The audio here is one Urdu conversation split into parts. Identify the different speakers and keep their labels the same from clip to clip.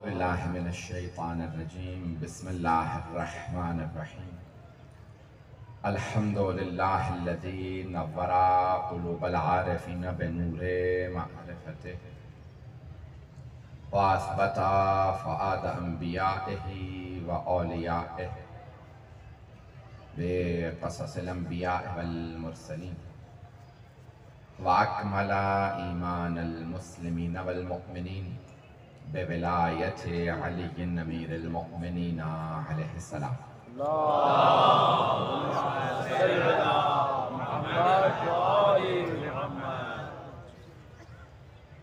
Speaker 1: بالله من الشيطان الرجيم بسم الله الرحمن الرحيم الحمد لله الذي نور قلوب العارفين بنور معرفته وأثبت فؤاد أنبيائه وأوليائه بقصص الأنبياء والمرسلين وأكمل إيمان المسلمين والمؤمنين بولاية علي أمير المؤمنين عليه السلام.
Speaker 2: اللهم صل على محمد وآل محمد.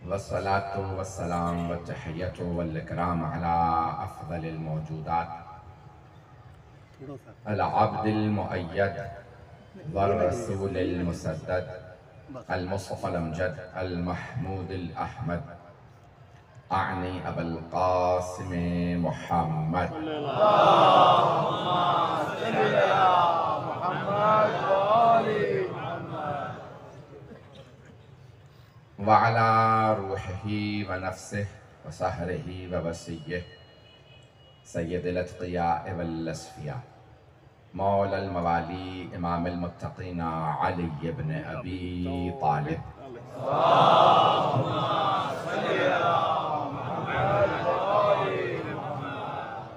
Speaker 1: والصلاة والسلام والتحية والإكرام على أفضل الموجودات العبد المؤيد والرسول المسدد المصطفى الأمجد المحمود الأحمد أعني أبا القاسم محمد.
Speaker 2: اللهم صل على محمد وآل محمد.
Speaker 1: وعلى روحه ونفسه وسهره ووسيه سيد الأتقياء والأصفياء مولى الموالي إمام المتقين علي بن أبي طالب.
Speaker 2: اللهم صل على محمد وآل محمد.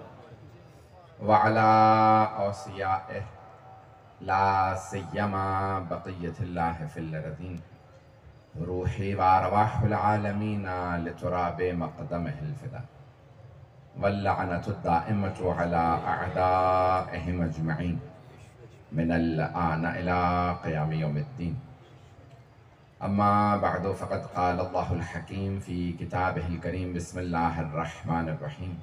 Speaker 1: وعلى أوصيائه لا سيما بقية الله في الأرضين روحي وأرواح العالمين لتراب مقدمه الفداء واللعنة الدائمة على أعدائهم أجمعين من الآن إلى قيام يوم الدين. أما بعد فقد قال الله الحكيم في كتابه الكريم بسم الله الرحمن الرحيم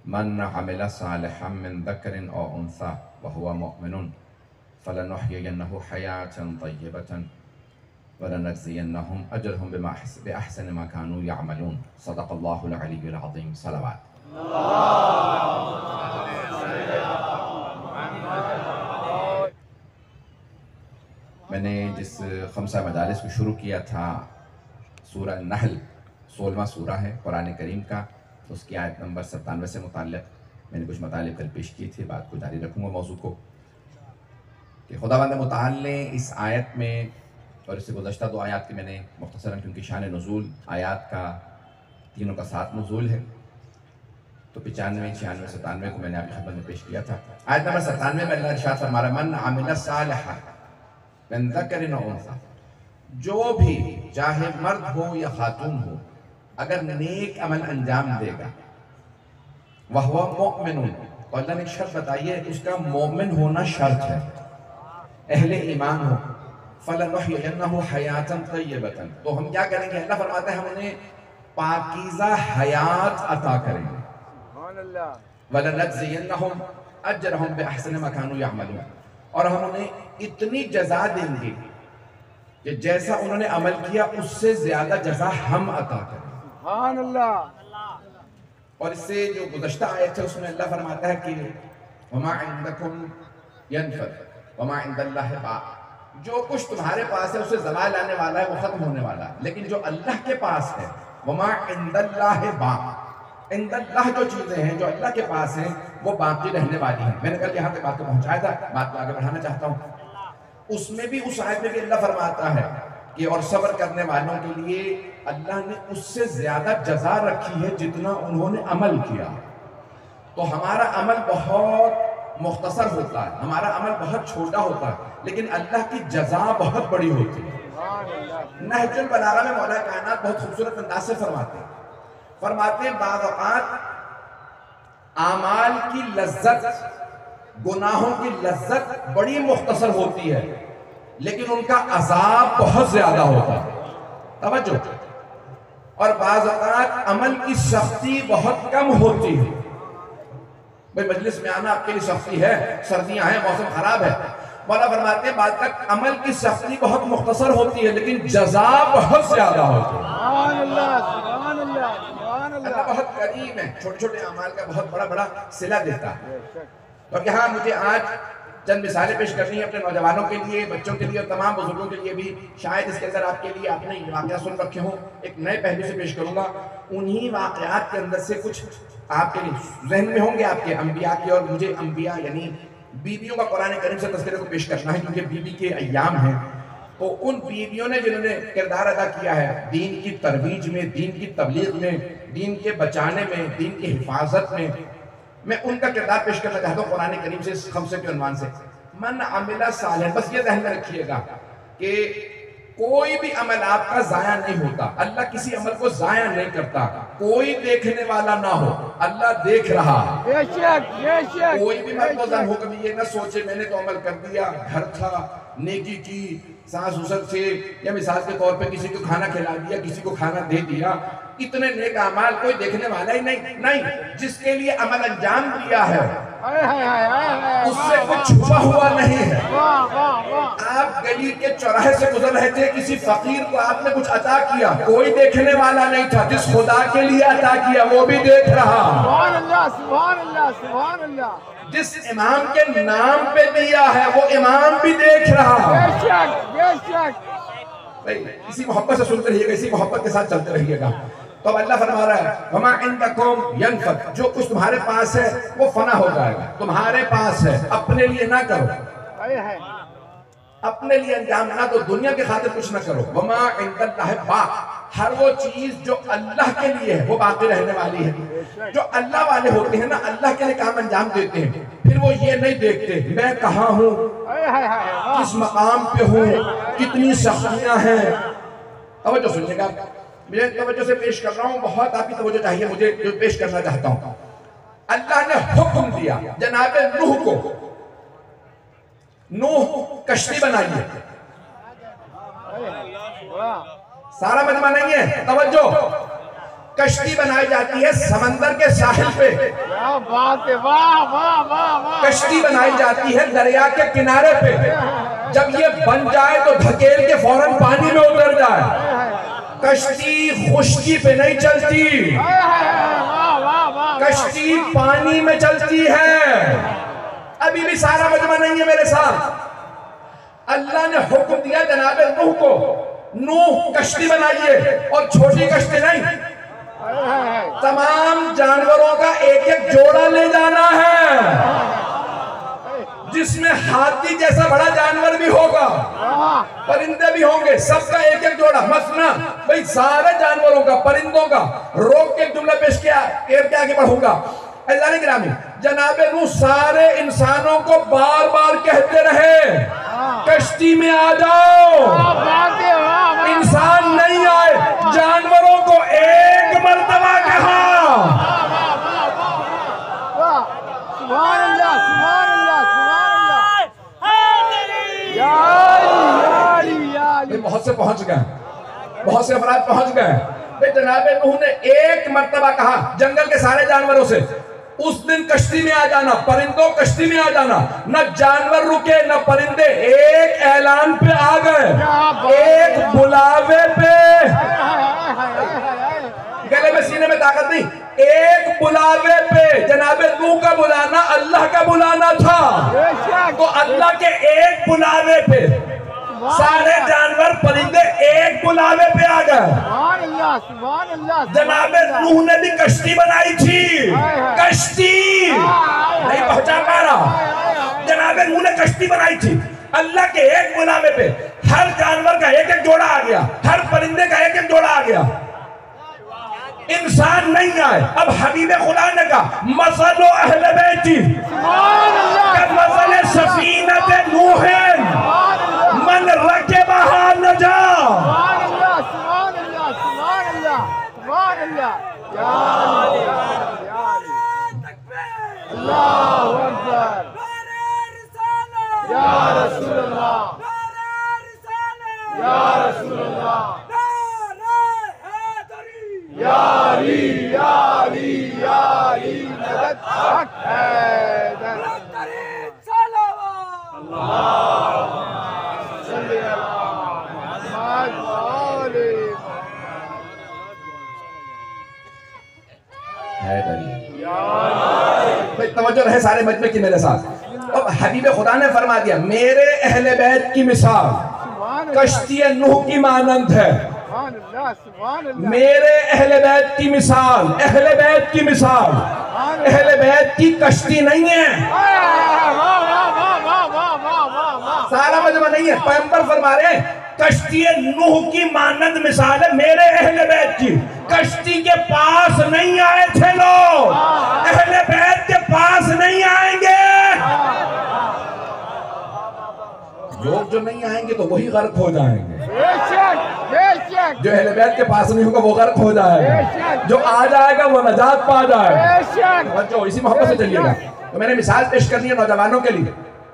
Speaker 1: من عمل صالحا من ذكر أو أنثى وهو مؤمن فلنحيينه حياة طيبة ولنجزينهم أجرهم بأحسن ما كانوا يعملون. صدق الله العلي العظيم. صلوات. میں نے جس خمسہ مجالس کو شروع کیا تھا سورہ النحل 16واں سورہ ہے قرآن کریم کا، اس کی آیت نمبر 97 سے متعلق میں نے کچھ مطالب کل پیش کی تھی. بات کو جاری رکھوں گا موضوع کو کہ خداوند متعال نے اس آیت میں اور اس سے گزشتہ دو آیات کی میں نے مختصراً کیونکہ شان نزول آیات کا تینوں کا ساتھ نزول ہے تو 95 96 97 کو میں نے آپ کی خدمت میں پیش کیا تھا. آیت نمبر 97 میں اللہ ارشاد فرما رہا ہے من عمل صالحا من ذکر و انثی، جو بھی چاہے مرد ہو یا خاتون ہو اگر نیک عمل انجام دے گا وَهُوَ مُؤْمِنٌ، تو اللہ نے ایک شرط بتائی ہے اس کا مومن ہونا شرط ہے، اہل ایمان ہو. فَلَنُحْيِيَنَّهُ حَيَاةً طَيِّبَةً، تو ہم کیا کریں گے؟ اللہ فرماتا ہے ہم انہیں پاکیزہ حیات عطا کریں گے.
Speaker 2: سبحان اللہ.
Speaker 1: وَلَنَجْزِيَنَّهُمْ أَجْرَهُمْ بِأَحْسَنِ مَا كَانُوا يَعْمَلُونَ، اور ہم انہیں اتنی جزا دیں گے کہ جیسا انہوں نے عمل کیا اس سے زیادہ جزا ہم عطا کریں.
Speaker 2: سبحان اللہ.
Speaker 1: اور اس سے جو گزشتہ آیت ہے اس میں اللہ فرماتا ہے کہ وَمَا عِنْدَكُمْ يَنْفَدْ وَمَا عِنْدَ اللَّهِ بَاقٍ، جو کچھ تمہارے پاس ہے اسے زوال آنے والا ہے، وہ ختم ہونے والا ہے، لیکن جو اللہ کے پاس ہے وَمَا عِنْدَ اللَّهِ بَاقٍ، عند اللہ جو چیزیں ہیں جو اللہ کے پاس ہیں وہ باقی رہنے والی ہیں. میں نے کل یہاں تک بات کو پہنچایا تھا، بات کو آگے بڑھانا چاہتا ہوں. اس میں بھی اس آیت میں بھی اللہ فرماتا ہے کہ اور صبر کرنے والوں کے لیے اللہ نے اس سے زیادہ جزا رکھی ہے جتنا انہوں نے عمل کیا. تو ہمارا عمل بہت مختصر ہوتا ہے، ہمارا عمل بہت چھوٹا ہوتا ہے، لیکن اللہ کی جزا بہت بڑی ہوتی ہے. نہج البلاغہ میں مولا کائنات بہت خوبصورت انداز سے فرماتے ہیں بعض اوقات اعمال کی لذت، گناہوں کی لذت بڑی مختصر ہوتی ہے لیکن ان کا عذاب بہت زیادہ ہوتا ہے. توجہ. اور بعض اوقات عمل کی سختی بہت کم ہوتی ہے. بھئی مجلس میں آنا آپ کے لیے سختی ہے، سردیاں ہیں، موسم خراب ہے. مولا فرماتے ہیں بعد تک عمل کی سختی بہت مختصر ہوتی ہے لیکن جزا بہت زیادہ ہوتی ہے.
Speaker 2: سبحان اللہ. سبحان اللہ. سبحان اللہ.
Speaker 1: اللہ بہت کریم ہے، چھوٹے چھوٹے اعمال کا بہت بڑا صلہ دیتا ہے. اور یہاں مجھے آج چند مثالیں پیش کرنی ہیں اپنے نوجوانوں کے لیے، بچوں کے لیے اور تمام بزرگوں کے لیے بھی. شاید اس کے اندر آپ کے لیے آپ نے یہ واقعہ سن رکھے ہوں، ایک نئے پہلو سے پیش کروں گا. انہی واقعات کے اندر سے کچھ آپ کے لیے ذہن میں ہوں گے آپ کے انبیاء کے، اور مجھے انبیاء یعنی بیویوں کا قرآن کریم سے تذکرے کو پیش کرنا ہے کیونکہ بیوی کے ایام ہیں. تو ان بیویوں نے جنہوں نے کردار ادا کیا ہے دین کی ترویج میں، دین کی تبلیغ میں، دین کے بچانے میں، دین کی حفاظت میں ان کا کردار پیش کرنا چاہتا ہوں قرآن کریم سے اس خمسے کے عنوان سے. من عمل صالحا، بس یہ ذہن میں رکھیے گا کہ کوئی بھی عمل آپ کا ضائع نہیں ہوتا. اللہ کسی عمل کو ضائع نہیں کرتا. کوئی دیکھنے والا نہ ہو، اللہ دیکھ رہا.
Speaker 2: بے شک بے شک.
Speaker 1: کوئی بھی مرد وزن ہو کبھی یہ نہ سوچے میں نے تو عمل کر دیا، گھر تھا، نیکی کی، ساس سسر سے، یا مثال کے طور پہ کسی کو کھانا کھلا دیا، کسی کو کھانا دے دیا، اتنے نیک اعمال کوئی دیکھنے والا ہی نہیں. جس کے لیے عمل انجام دیا ہے اس سے کچھ چھپا ہوا نہیں ہے. آپ گلی کے چوراہے سے گزر رہے تھے، کسی فقیر کو آپ نے کچھ عطا کیا، کوئی دیکھنے والا نہیں تھا. جس خدا کے لیے عطا کیا وہ بھی دیکھ رہا.
Speaker 2: سبحان اللہ سبحان اللہ سبحان اللہ.
Speaker 1: جس امام کے نام پہ دیا ہے وہ امام بھی دیکھ رہا.
Speaker 2: بے شک بے شک.
Speaker 1: اسی محبت سے سنتے رہیے گا، اسی محبت کے ساتھ چلتے رہیے گا. تو اب اللہ فرما رہا ہے وَمَا عِنْدَكُمْ يَنْفَدْ، جو کچھ تمہارے پاس ہے وہ فنا ہو جائے گا. تمہارے پاس ہے، اپنے لیے نہ کرو، اپنے لیے انجام نہ دو، دنیا کے خاطر کچھ نہ کرو. وَمَا عِنْدَ اللَّهِ بَاقٍ، ہر وہ چیز جو اللہ کے لیے ہے وہ باقی رہنے والی ہے. جو اللہ والے ہوتے ہیں نا، اللہ کے لیے کام انجام دیتے ہیں، پھر وہ یہ نہیں دیکھتے میں کہاں ہوں، کس مقام پہ ہوں، کتنی سختیاں ہیں. توجہ سنیے گا، میں توجہ سے پیش کر رہا ہوں، بہت آپ کی توجہ چاہیے مجھے جو پیش کرنا چاہتا ہوں. اللہ نے حکم دیا جناب نوح کو، نوح کشتی بنائیے. سارا مجمع نہیں ہے، توجہ. کشتی بنائی جاتی ہے سمندر کے ساحل پہ،
Speaker 2: کیا بات ہے، واہ واہ واہ واہ.
Speaker 1: کشتی بنائی جاتی ہے دریا کے کنارے پہ. جب یہ بن جائے تو دھکیل کے فوراً پانی میں اتر جائے. کشتی خشکی پہ نہیں چلتی، کشتی پانی میں چلتی ہے. ابھی بھی سارا مجمع نہیں ہے میرے ساتھ. اللہ نے حکم دیا جناب نوح کو، نوح کشتی بنائیے، اور چھوٹی کشتی نہیں، تمام جانوروں کا ایک ایک جوڑا لے جانا ہے، جس میں ہاتھی جیسا بڑا جانور بھی ہوگا، پرندے بھی ہوں گے، سب کا ایک ایک جوڑا. مثلا بھئی سارے جانوروں کا، پرندوں کا. روک کے جملہ پیش کیا کے آگے بڑھوں گا. عزیزان گرامی، جناب نوح سارے انسانوں کو بار بار کہتے رہے کشتی میں آ جاؤ. انسان نہیں آئے، جانوروں کو ایک مرتبہ کہا.
Speaker 2: سبحان اللہ سبحان اللہ سبحان اللہ. یا علی یا علی.
Speaker 1: بہت سے پہنچ گئے، بہت سے افراد پہنچ گئے. جناب نوح نے ایک مرتبہ کہا جنگل کے سارے جانوروں سے اس دن کشتی میں آ جانا، پرندوں کشتی میں آ جانا. نہ جانور رکے نہ پرندے، ایک اعلان پہ آ گئے، ایک بلاوے پہ. گلے میں سینے میں طاقت نہیں، ایک بلاوے پہ. جناب نوح کا بلانا اللہ کا بلانا تھا، تو اللہ کے ایک بلاوے پہ سارے جانور پرندے ایک بلاوے پہ آ گئے.
Speaker 2: سبحان اللہ سبحان اللہ.
Speaker 1: جناب نوح نے بھی کشتی بنائی تھی، کشتی نہیں پہنچا پا رہا. جناب نوح نے کشتی بنائی تھی، اللہ کے ایک بلاوے پہ ہر جانور کا ایک ایک جوڑا آ گیا، ہر پرندے کا ایک ایک جوڑا آ گیا. انسان نہیں آئے. اب حبیب خدا نے کہا مثل اہل بیتی کمثل سفینۃ نوح من رکبہا نجا.
Speaker 2: سبحان اللہ سبحان اللہ سبحان اللہ سبحان اللہ. یا علی یا علی. اللہ اکبر. یا رسول اللہ یا رسول اللہ. یا علی یا علی یا علی مدد حق حیدر. اللہ صلی اللہ محمد وآلہ
Speaker 1: توجہ رہے سارے مجمع کی میرے ساتھ. اب اب حبیب خدا نے فرما دیا میرے اہل بیت کی مثال کشتی نوح کی مانند ہے.
Speaker 2: سبحان اللہ سبحان اللہ.
Speaker 1: میرے اہل بیت کی مثال، اہل بیت کی مثال اہل بیت کی کشتی نہیں ہے. سارا مجمع نہیں ہے، پیغمبر فرما رہے ہیں کشتی نوح کی مانند مثال ہے میرے اہل بیت کی. کشتی کے پاس نہیں آئے تھے لوگ، اہل بیت کے پاس نہیں آئیں گے. لوگ جو نہیں آئیں گے تو وہی غرق ہو جائیں گے. جو اہل بیت کے پاس نہیں ہوگا وہ غرق ہو جائے گا، جو آ جائے گا وہ نجات پا جائے گا. جو اسی محبت سے چلیے گا. تو میں نے مثال پیش کرنی ہے نوجوانوں کے لیے.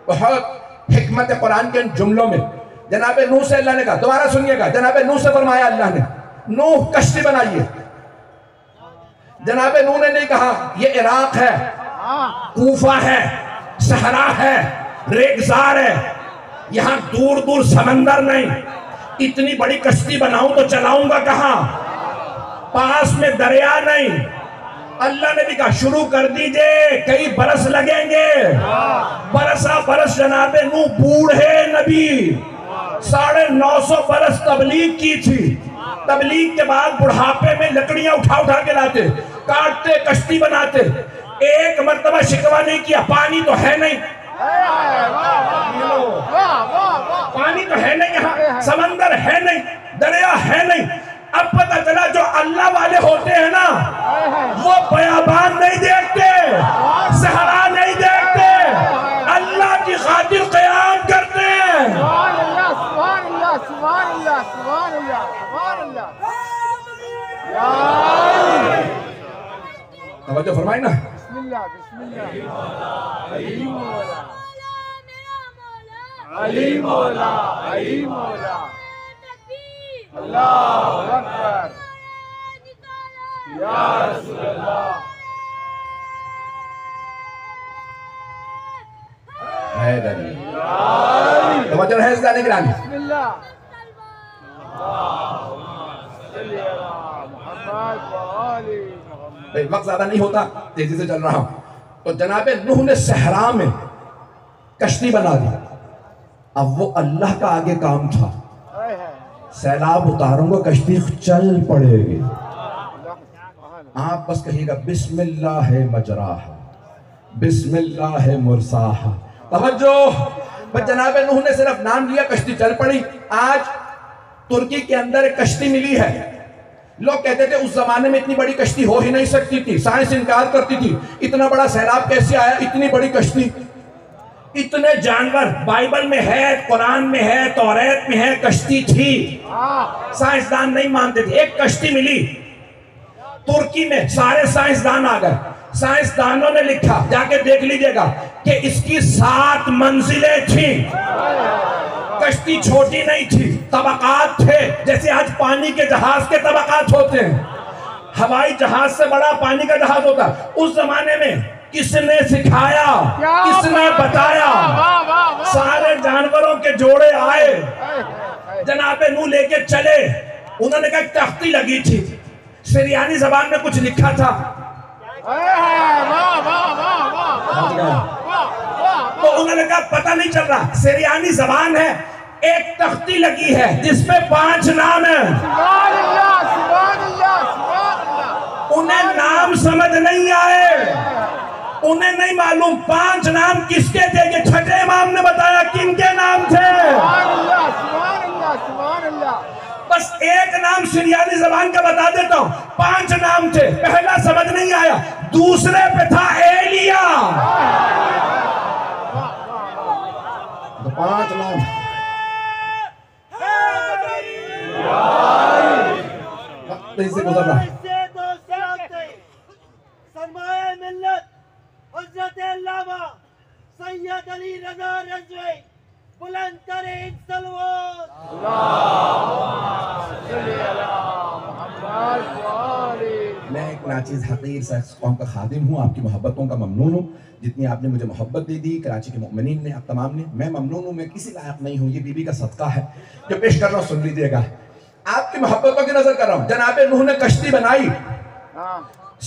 Speaker 1: بہت حکمت قرآن کے ان جملوں میں جناب نوح سے اللہ نے کہا، دوبارہ سنیے گا، جناب نوح سے فرمایا اللہ نے نوح کشتی بنائیے. جناب نوح نے نہیں کہا یہ عراق ہے، کوفہ ہے، صحرا ہے، ریگزار ہے، یہاں دور دور سمندر نہیں، اتنی بڑی کشتی بناؤں تو چلاؤں گا کہاں، پاس میں دریا نہیں. اللہ نے بھی کہا شروع کر دیجئے، کئی برس لگیں گے. برسا برس جناب نوح بوڑھے نبی 950 برس تبلیغ کی تھی. تبلیغ کے بعد بڑھاپے میں لکڑیاں اٹھا کے لاتے، کاٹتے، کشتی بناتے. ایک مرتبہ شکوہ نہیں کیا پانی تو ہے نہیں، پانی تو ہے نہیں، یہاں سمندر ہے نہیں، دریا ہے نہیں. اب پتہ چلا جو اللہ والے ہوتے ہیں نا وہ بیابان نہیں دیکھتے، صحرا نہیں دیکھتے، اللہ کی خاطر قیام کرتے ہیں.
Speaker 2: سبحان اللہ سبحان اللہ سبحان اللہ سبحان اللہ سبحان اللہ.
Speaker 1: توجہ فرمائیں نا.
Speaker 2: بسم اللہ بسم اللہ. علی مولا علی مولا علی مولا. اللہ اکبر یا رسول اللہ.
Speaker 1: حیدری توجہ ہے اس گانے کی رانی.
Speaker 2: بسم اللہ. صلی اللہ محمد و آل محمد.
Speaker 1: وقت زیادہ نہیں ہوتا، تیزی سے چل رہا ہوں. تو جناب نوح نے صحرا میں کشتی بنا دی. اب وہ اللہ کا آگے کام تھا، سیلاب اتاروں گا کشتی چل پڑے گی. آپ بس کہیے گا بسم اللہ مجراہا بسم اللہ مرساہا. توجہ. بس جناب نوح نے صرف نام لیا کشتی چل پڑی. آج ترکی کے اندر ایک کشتی ملی ہے. لوگ کہتے تھے اس زمانے میں اتنی بڑی کشتی ہو ہی نہیں سکتی تھی، سائنس انکار کرتی تھی. اتنا بڑا سیلاب کیسے آیا، اتنی بڑی کشتی، اتنے جانور. بائبل میں ہے، قرآن میں ہے، توریت میں ہے، کشتی تھی. سائنسدان نہیں مانتے تھے. ایک کشتی ملی ترکی میں، سارے سائنسدان آ گئے. سائنسدانوں نے لکھا، جا کے دیکھ لیجئے گا کہ اس کی 7 منزلیں تھیں. کشتی چھوٹی نہیں تھی، طبقات تھے جیسے آج پانی کے جہاز کے طبقات ہوتے ہیں. ہوائی جہاز سے بڑا پانی کا جہاز ہوتا. اس زمانے میں کس نے سکھایا، کس نے بتایا؟ سارے جانوروں کے جوڑے آئے، جناب نوح لے کے چلے. انہوں نے کہا ایک تختی لگی تھی، سریانی زبان میں کچھ لکھا تھا. تو انہوں نے کہا پتہ نہیں چل رہا، سریانی زبان ہے. ایک تختی لگی ہے جس پہ 5 نام ہیں.
Speaker 2: سبحان اللہ سبحان اللہ سبحان اللہ.
Speaker 1: انہیں نام سمجھ نہیں آئے، انہیں نہیں معلوم 5 نام کس کے تھے. یہ چھٹے امام نے بتایا کن کے نام تھے.
Speaker 2: سبحان اللہ سبحان اللہ سبحان اللہ.
Speaker 1: بس ایک نام سریانی زبان کا بتا دیتا ہوں. 5 نام تھے. پہلا سمجھ نہیں آیا، دوسرے پہ تھا ایلیا. تو 5 نام. وقت سے گزر رہا.
Speaker 3: سرمایہ ملت حضرت علامہ سید علی رضا رضوی بلند ترین صلوات.
Speaker 1: میں ایک ناچیز حقیر سا قوم کا خادم ہوں، آپ کی محبتوں کا ممنون ہوں. جتنی آپ نے مجھے محبت دے دی کراچی کے مؤمنین نے، آپ تمام نے، میں ممنون ہوں. میں کسی لائق نہیں ہوں، یہ بی بی کا صدقہ ہے. جو پیش کر رہا ہوں سن لیجئے گا. آپ کی محبتوں کی نظر کر رہا ہوں. جناب نوح نے کشتی بنائی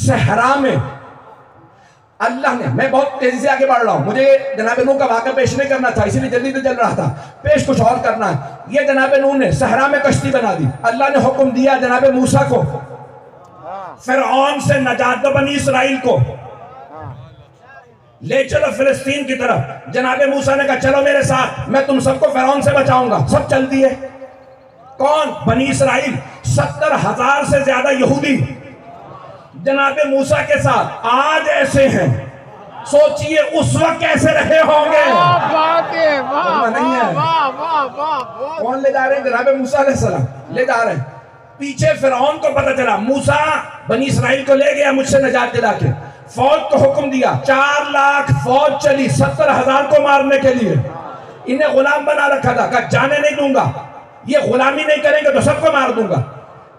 Speaker 1: صحرا میں. اللہ نے، میں بہت تیزی سے آگے بڑھ رہا ہوں، مجھے جناب نوح کا واقعہ پیش نہیں کرنا تھا، اسی لیے جلدی سے چل رہا تھا، پیش کچھ اور کرنا ہے۔ یہ جناب نوح نے صحرا میں کشتی بنا دی، اللہ نے حکم دیا جناب موسیٰ کو فرعون سے نجات دو بنی اسرائیل کو، لے چلو فلسطین کی طرف۔ جناب موسیٰ نے کہا چلو میرے ساتھ، میں تم سب کو فرعون سے بچاؤں گا۔ سب چل دیے۔ کون؟ بنی اسرائیل، 70,000 سے زیادہ یہودی جناب موسیٰ کے ساتھ آج ایسے ہیں، سوچئے اس وقت کیسے رہے ہوں گے۔ کون لے جا رہے ہیں؟ جناب موسیٰ علیہ السلام لے جا رہے ہیں۔ پیچھے فرعون کو پتہ چلا موسیٰ بنی اسرائیل کو لے گیا مجھ سے نجات دلا کے، فوج کو حکم دیا، 4 لاکھ فوج چلی 70,000 کو مارنے کے لیے۔ انہیں غلام بنا رکھا تھا، کہا جانے نہیں دوں گا، یہ غلامی نہیں کریں گے تو سب کو مار دوں گا۔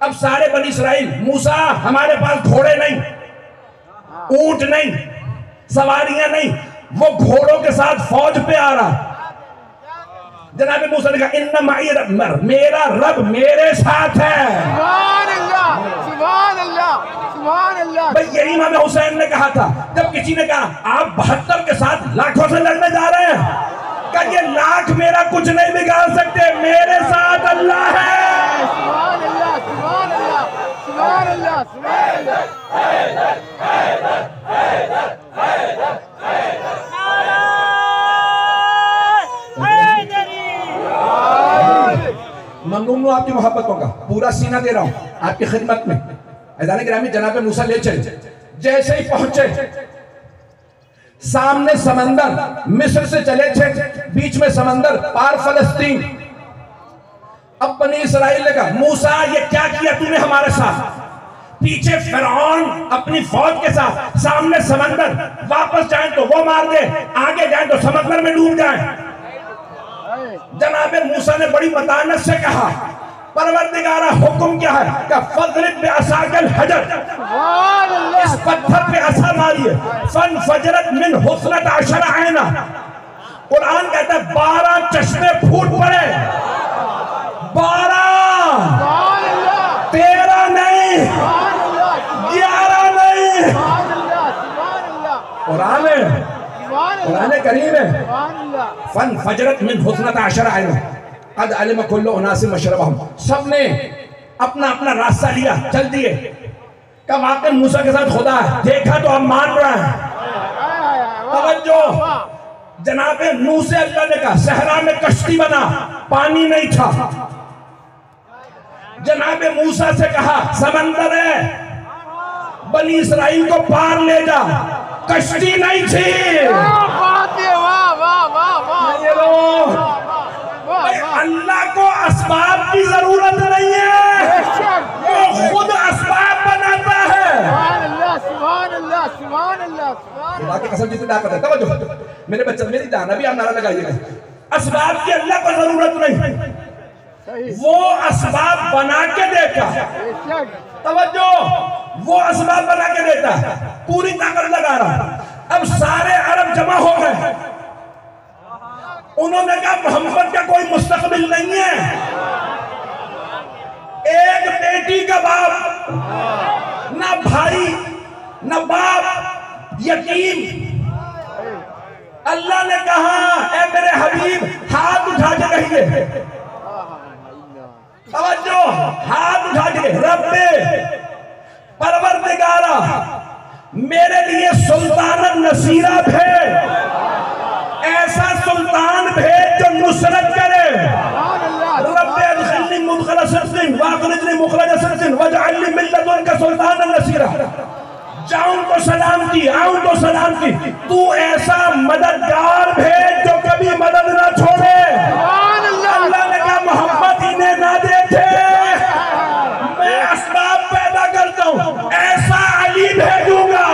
Speaker 1: اب سارے بنی اسرائیل، موسیٰ ہمارے پاس گھوڑے نہیں، اونٹ نہیں، سواریاں نہیں، وہ گھوڑوں کے ساتھ فوج پہ آ رہا۔ جناب موسیٰ نے کہا ان معی رب، میرا رب میرے ساتھ ہے۔
Speaker 2: سبحان اللہ، سبحان اللہ، سبحان اللہ۔
Speaker 1: بھئی یہی امام حسین نے کہا تھا، جب کسی نے کہا آپ 72 کے ساتھ لاکھوں سے لڑنے جا رہے ہیں، کہ یہ لاکھ میرا کچھ نہیں بگاڑ سکتے، میرے ساتھ اللہ ہے۔
Speaker 2: سبحان اللہ، سبحان اللہ، سبحان اللہ، سبحان
Speaker 1: ممنون ہوں آپ کی محبتوں کا، پورا سینہ دے رہا ہوں آپ کی خدمت میں۔ عزیزان گرامی، جناب موسیٰ لے چلے، جیسے ہی پہنچے سامنے سمندر، مصر سے چلے تھے، بیچ میں سمندر، پار فلسطین۔ اب بنی اسرائیل نے کہا موسیٰ یہ کیا کیا تو نے ہمارے ساتھ؟ پیچھے فرعون اپنی فوج کے ساتھ، سامنے سمندر، واپس جائیں تو وہ مار دے، آگے جائیں تو سمندر میں ڈوب جائیں۔ جناب موسیٰ نے بڑی متانت سے کہا پروردگارہ حکم کیا ہے؟ کہ فضرب بعصاک الحجر، اس پتھر پہ عصا ماریے، فانفجرت من 12 عینا، قرآن کہتا ہے 12 چشمے پھوٹ پڑے، 12، 13 نہیں، 11 نہیں، قرآن کریم ہے۔ فانفجرت من 12 عینا قد علم کل اناس مشربہم، سب نے اپنا اپنا راستہ لیا، چل دیے۔ کہ واقعی موسیٰ کے ساتھ خدا ہے، دیکھا تو ہم مان رہا ہے۔ توجہ، جناب نوح سے اللہ نے کہا صحرا میں کشتی بنا، پانی نہیں تھا۔ جناب موسیٰ سے کہا سمندر ہے، بنی اسرائیل کو پار لے جا، کشتی نہیں تھی۔ اللہ کو اسباب کی ضرورت نہیں ہے، وہ خود اسباب بناتا ہے۔
Speaker 2: سبحان اللہ، سبحان اللہ، سبحان اللہ، سبحان
Speaker 1: اللہ کی قسم جتنی طاقت ہے۔ توجہ میرے بچے، میری جان، ابھی آپ نعرہ لگائیے گا، اسباب کی اللہ کو ضرورت نہیں، وہ اسباب بنا کے دیتا ہے۔ توجہ، وہ اسباب بنا کے دیتا ہے، پوری طاقت لگا رہا۔ اب سارے عرب جمع ہو گئے، انہوں نے کہا محمد کا کوئی مستقبل نہیں ہے، ایک بیٹی کا باپ، نہ بھائی نہ باپ، یتیم۔ اللہ نے کہا اے میرے حبیب ہاتھ اٹھا کے کہیے، توجہ، ہاتھ اٹھا کے رب پروردگارہ میرے لیے سلطان النصیرہ بھیج، ایسا سلطان بھیج جو نصرت کرے۔ رب ادخلنی مدخل صدق واخرجنی مخرج صدق واجعل لی من لدنک سلطانا نصیرا، جاؤں تو سلام کی، آؤں تو سلام کی، تو ایسا مددگار بھیج جو کبھی مدد نہ چھوڑے۔ اللہ نے کہا محمد انہیں نہ دیکھے، میں اسباب پیدا کرتا ہوں، ایسا علی بھیجوں گا۔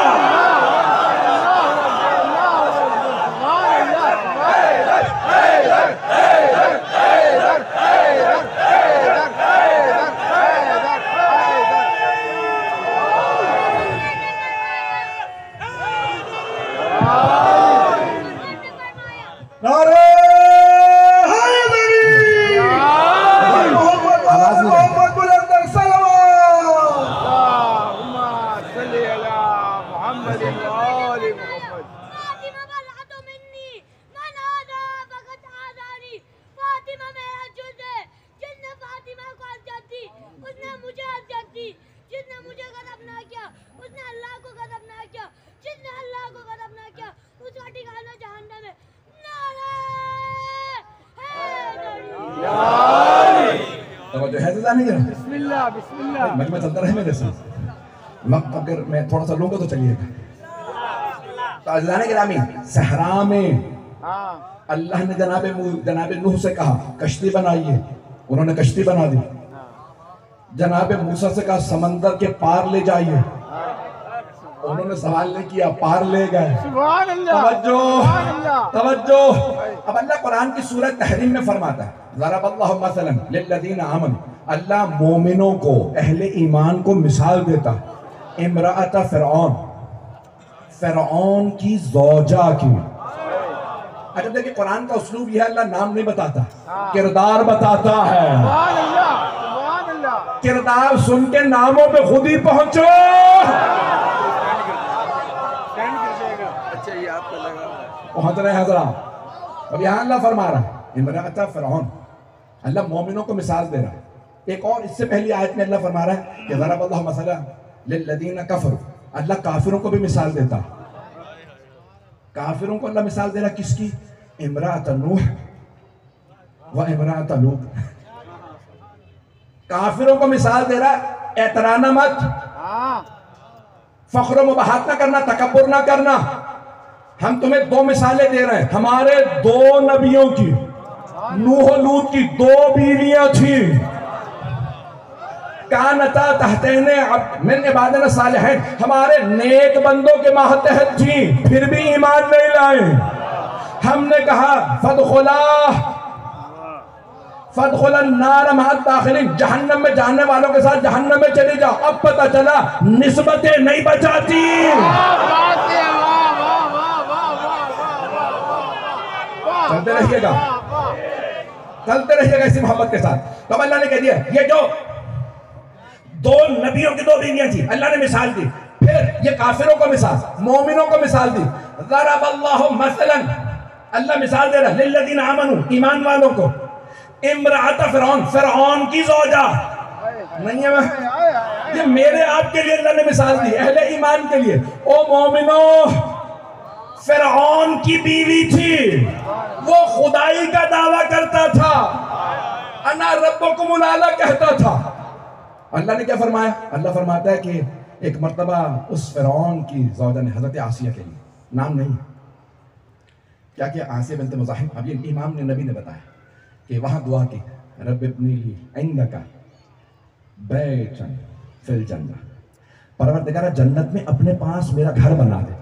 Speaker 2: اللہ، محمد
Speaker 1: توجہ ہے زیادہ نہیں ہے؟
Speaker 2: بسم اللہ بسم اللہ.
Speaker 1: مجمع چلتا رہے میرے ساتھ. وقت اگر میں تھوڑا سا لوں گا تو چلیے گا. تو عزیزان گرامی، صحرا میں
Speaker 2: ہاں
Speaker 1: اللہ نے جناب نوح سے کہا کشتی بنائیے، انہوں نے کشتی بنا دی. جناب موسیٰ سے کہا سمندر کے پار لے جائیے، انہوں نے سوال نہیں کیا، پار لے گئے.
Speaker 2: سبحان اللہ.
Speaker 1: توجہ
Speaker 2: سبحان اللہ.
Speaker 1: توجہ. اب اللہ قرآن کی سورہ تحریم میں فرماتا ہے ضرب اللہ مثلا للذین آمنوا، اللہ مومنوں کو، اہل ایمان کو مثال دیتا. امرأت فرعون کی زوجہ کی. اچھا دیکھیں قرآن کا اسلوب یہ ہے، اللہ نام نہیں بتاتا، کردار بتاتا ہے.
Speaker 2: سبحان اللہ. سبحان اللہ.
Speaker 1: کردار سن کے ناموں پہ خود ہی پہنچو. پہنچ رہے ہیں حضرات. اب یہاں اللہ فرما رہا ہے امرأت فرعون، اللہ مومنوں کو مثال دے رہا ہے. ایک اور اس سے پہلی آیت میں اللہ فرما رہا ہے کہ ضرب اللہ مثلا للذین کفروا، اللہ کافروں کو بھی مثال دیتا. کافروں کو اللہ مثال دے رہا کس کی؟ امرأت نوح و امرأت لوط. کافروں کو مثال دے رہا اعترانا مت،
Speaker 2: ہاں
Speaker 1: فخر و مباحث نہ کرنا، تکبر نہ کرنا. ہم تمہیں دو مثالیں دے رہے ہیں ہمارے دو نبیوں کی. نوح و لوط کی دو بیویاں تھیں، کانتا تحتین من عبادنا صالحین، ہمارے نیک بندوں کے ماتحت تھیں، پھر بھی ایمان نہیں لائے. ہم نے کہا فادخلا النار مع الداخلین، جہنم میں جانے والوں کے ساتھ جہنم میں چلی جاؤ. اب پتہ چلا نسبتیں نہیں بچاتی. چلتے رہیے گا، چلتے رہیے گا اسی محبت کے ساتھ. تو اللہ نے کہہ دیا یہ جو دو نبیوں کی دو بیویاں تھی اللہ نے مثال دی. پھر یہ کافروں کو مثال، مومنوں کو مثال دی. ضرب اللہ مثلا، اللہ مثال دے رہا للذین آمنوا، ایمان والوں کو. امرأت فرعون کی زوجہ نہیں ہے، یہ میرے آپ کے لیے اللہ نے مثال دی، اہل ایمان کے لیے. او مومنوں، فرعون کی بیوی تھی، وہ خدائی کا دعویٰ کرتا تھا، انا ربکم الاعلی کہتا تھا. اللہ نے کیا فرمایا؟ اللہ فرماتا ہے کہ ایک مرتبہ اس فرعون کی زوجہ نے حضرت آسیہ کے لیے، نام نہیں کیا کیا، آسیہ بنت مزاحم. اب یہ امام نے نبی نے بتایا کہ وہاں دعا کی رب ابنی لی عندک بیتا فی الجنہ، پروردگارہ جنت میں اپنے پاس میرا گھر بنا دے.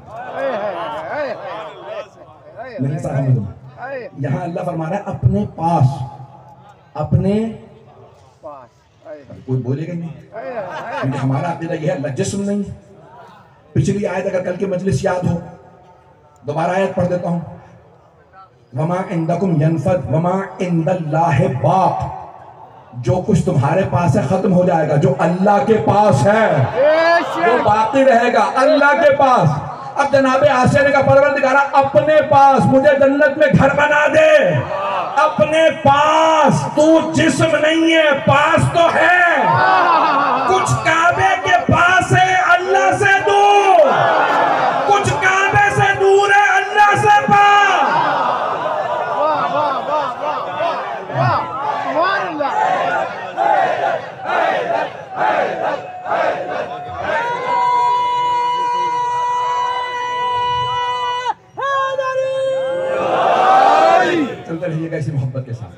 Speaker 1: نہیں سامنے تمہیں یہاں اللہ فرما رہا ہے اپنے پاس، اپنے کوئی بولے گا نہیں کیونکہ ہمارا عقیدہ یہ ہے اللہ جسم نہیں. پچھلی آیت اگر کل کی مجلس یاد ہو، دوبارہ آیت پڑھ دیتا ہوں. وما عندکم ینفد وما عند اللہ باق، جو کچھ تمہارے پاس ہے ختم ہو جائے گا، جو اللہ کے پاس ہے وہ باقی رہے گا، اللہ کے پاس. اب جناب آسیہ نے کہا پروردگارہ اپنے پاس مجھے جنت میں گھر بنا دے. اپنے پاس، تو جسم نہیں ہے، پاس تو ہے. کچھ کعبے کے پاس ہے اللہ سے دور، کچھ کعبے سے دور ہے اللہ سے پاس.
Speaker 2: سبحان اللہ.
Speaker 1: چلتے رہیے گا اسی محبت کے ساتھ.